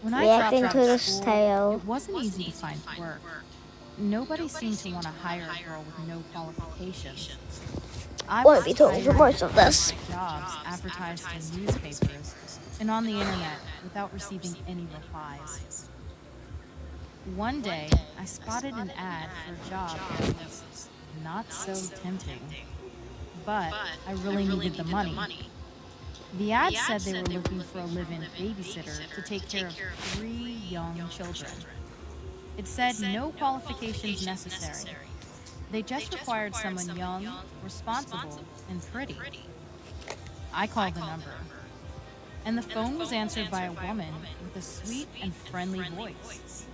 When I dropped reacting out to of this school, tale. it wasn't easy to find work. Nobody seemed to want to hire a girl with no qualifications. I Want was to be told tired more of of applying this. to jobs advertised in newspapers and on the internet without receiving any replies. One day, I spotted an ad for a job that was not so tempting, but I really needed the money. The ad said they were looking for a live in babysitter to take care of 3 young children. It said no qualifications necessary. They just required someone young, responsible, and pretty. I called the number, and the phone was answered by a woman with a sweet and friendly voice.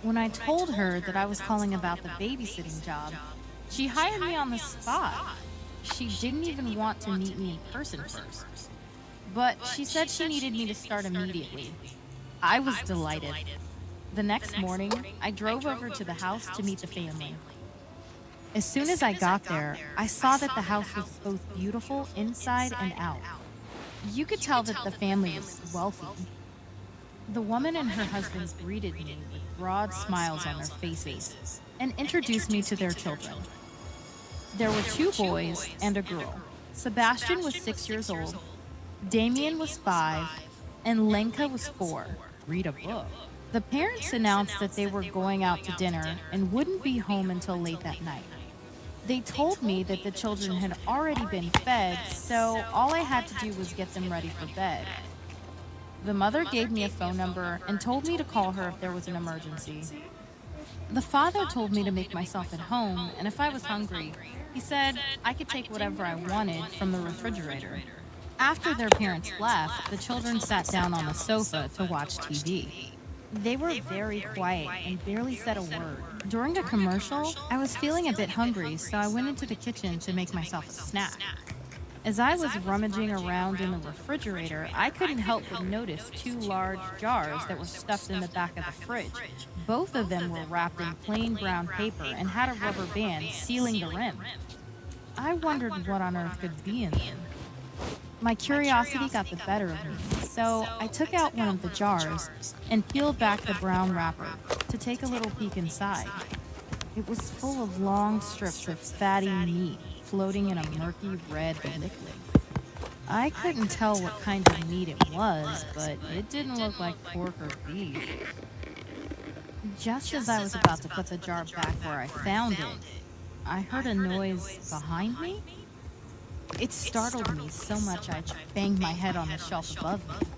When I told her that I was calling about the babysitting job, she hired me on the spot. She didn't even want to meet me in person first, but she said she needed me to start immediately. I was delighted. The next morning, I drove over to the house to meet the family. As soon as I got there, I saw that the house was both beautiful inside and out. You could tell that the family was wealthy. The woman and her husband greeted me with broad smiles on their faces and introduced me to their children. There were 2 boys and a girl. Sebastian was 6 years old, Damien was 5, and Lenka was 4. Read a book. The parents announced that they were going out to dinner and wouldn't be home until late that night. They told me that the children had already been fed, so all I had to do was get them ready for bed. The mother gave me a phone number and told me to call her if there was an emergency. The father told me to make myself at home, and if I was hungry, he said I could take whatever I wanted from the refrigerator. After their parents left, the children sat down on the sofa to watch TV. They were very quiet and barely said a word. During a commercial, I was feeling a bit hungry, so I went into the kitchen to make myself a snack. As I was rummaging around in the refrigerator, I couldn't help but notice 2 large jars that were stuffed in the back of the fridge. Both of them were wrapped in plain brown paper and had a rubber band sealing the rim. I wondered what on earth could be in them. My curiosity got the better of me, so I took out one of the jars and peeled back the brown wrapper to take a little peek inside. It was full of long strips of fatty meat floating in a murky red liquid. I couldn't tell what kind of meat it was, but it didn't look like pork or beef. Just as I was about to put the jar back where I found it, I heard a noise behind me. It startled me so much I banged my head on the shelf above me.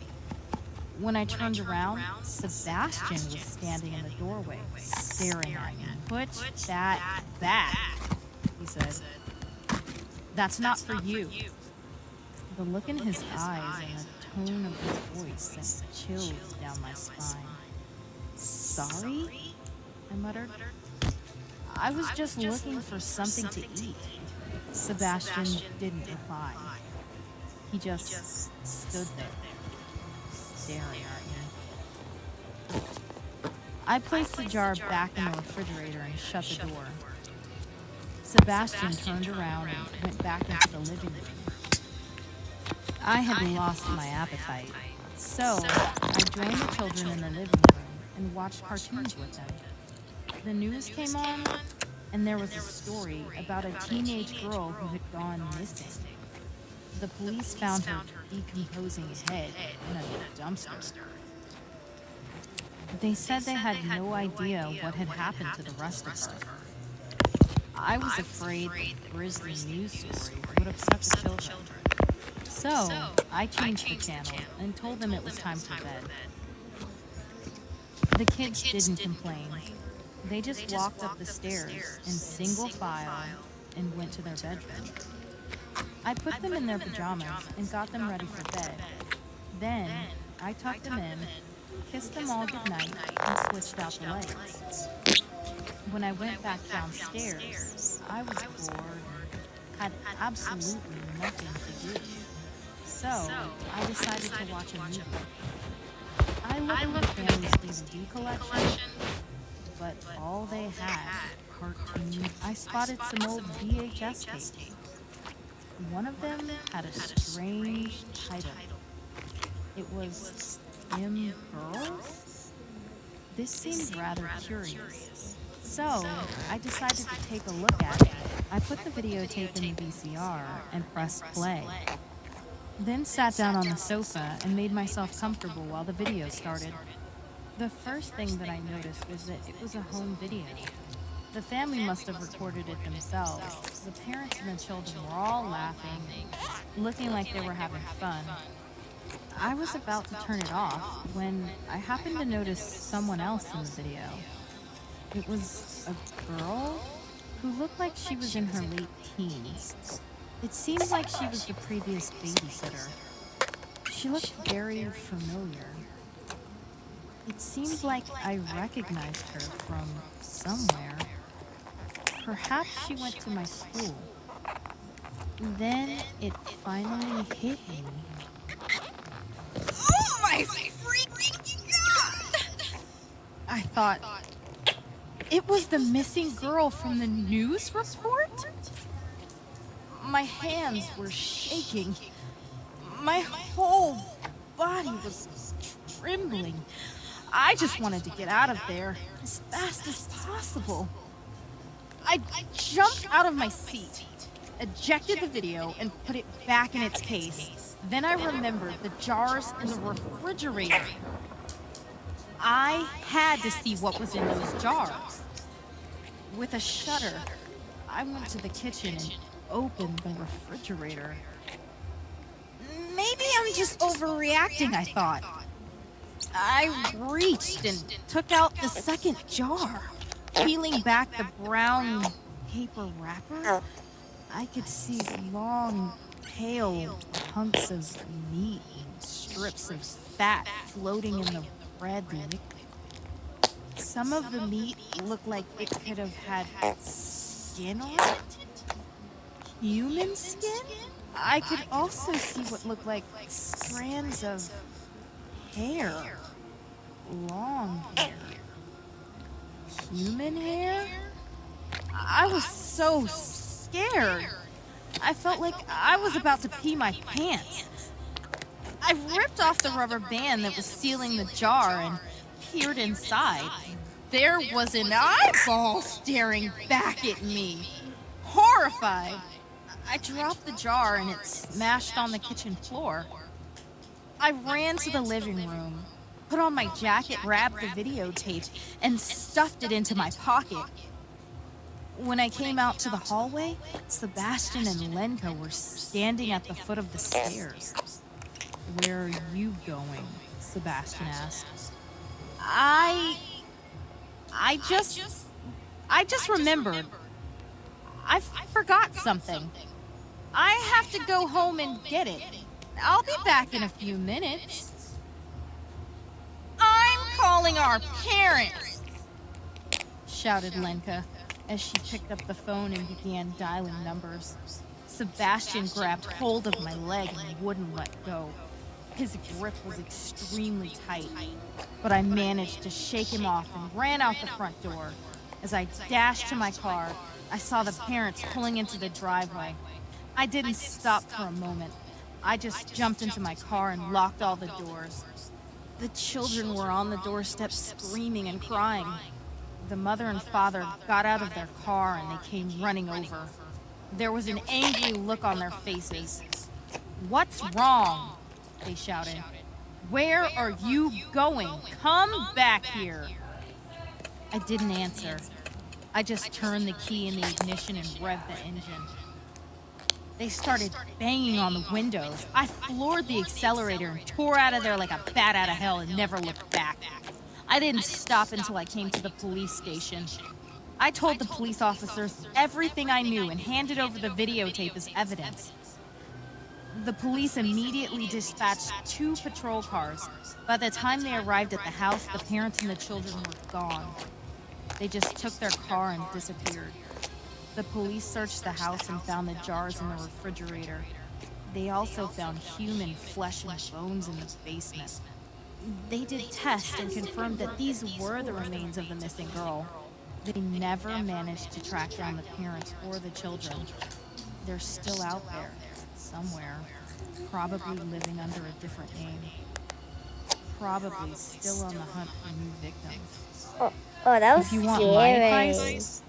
When I turned around, Sebastian was standing in the doorway, staring at me. Put that back, he said. That's not for you. The look in his eyes and the tone of his voice sent chills down my spine. Sorry? I muttered. I was just looking for something to eat. Sebastian didn't reply. He just stood there, staring at me. I placed the jar back in the refrigerator and shut the door. Sebastian turned around and went back into the living room. I had lost my appetite, so I joined the children in the living room and watched cartoons with them. The news came on, and there was a story about a teenage girl who had gone missing. The police found her decomposing head in a dumpster. They said they had no idea what had happened to the rest of her. I was afraid the grisly news story would upset the children. So I changed the channel and told them it was time for bed. The kids didn't complain. They just walked up the stairs in single file and went to their bedroom. I put them in their pajamas and got them ready for bed. Then I tucked them in, kissed them all goodnight, and switched out the lights. When I went back downstairs, I was bored and had absolutely nothing to do. So I decided to watch a movie. I looked at the family's DVD collection, but all they had were cartoons. I spotted some old VHS tapes. One of them had a strange title. It was Im Girls? This seemed rather curious. So, I decided to take a look at it. I put the videotape in the VCR and pressed play. Then sat down on the sofa and made myself comfortable while the video started. The first thing that I noticed was that it was a home video. The family must have recorded it themselves. The parents and the children were all laughing, looking like they were having fun. I was about to turn it off when I happened to notice someone else in the video. It was a girl who looked like she was in her late teens. It seemed like she was the previous babysitter. She looked very familiar. It seemed like I recognized her from somewhere. Perhaps she went to my school. Then it finally hit me. Oh my freaking god! I thought, it was the missing girl from the news report? My hands were shaking. My whole body was trembling. I just wanted to get out of there as fast as possible. I jumped out of my seat, ejected the video, and put it back in its case. Then I remembered the jars in the refrigerator. I had to see what was in those jars. With a shudder, I went to the kitchen and opened the refrigerator. Maybe I'm just overreacting, I thought. I reached and took out the second jar. Peeling back the brown paper wrapper, I could see long, pale hunks of meat and strips of fat floating in the red liquid. Some of the meat looked like it could have had skin on it. Human skin? I could also see what looked like strands of hair. Long hair. Human hair? I was so scared. I felt like I was about to pee my pants. I ripped off the rubber band that was sealing the jar and peered inside. There was an eyeball staring back at me. Horrified, I dropped the jar and it smashed on the kitchen floor. I ran to the living room, put on my jacket, grabbed the videotape, and stuffed it into my pocket. When I came out to the hallway, Sebastian and Lenka were standing at the foot of the stairs. "Where are you going?" Sebastian asked. I just remembered. I forgot something. I have to go home and get it. I'll be back in a few minutes. "I'm calling our parents!" shouted Lenka as she picked up the phone and began dialing numbers. Sebastian grabbed hold of my leg and wouldn't let go. His grip was extremely tight, but I managed to shake him off and ran out the front door. As I dashed to my car, I saw the parents pulling into the driveway. I didn't stop for a moment. I just jumped into my car and locked all the doors. The children were on the doorstep screaming and crying. The mother and father got out of their car and they came running over. There was an angry look on their faces. "What's wrong?" they shouted. "Where are you going? Come back here!" I didn't answer. I just turned the key in the ignition and revved the engine. They started banging on the windows. I floored the accelerator and tore out of there like a bat out of hell and never looked back. I didn't stop until I came to the police station. I told the police officers everything I knew and handed over the videotape as evidence. The police immediately dispatched 2 patrol cars. By the time they arrived at the house, the parents and the children were gone. They just took their car and disappeared. The police searched the house and found the jars in the refrigerator. They also found human flesh and bones in the basement. They did tests and confirmed that these were the remains of the missing girl. They never managed to track down the parents or the children. They're still out there, somewhere, probably living under a different name. probably still on the hunt for new victims. Oh, that was If you want my scary. advice,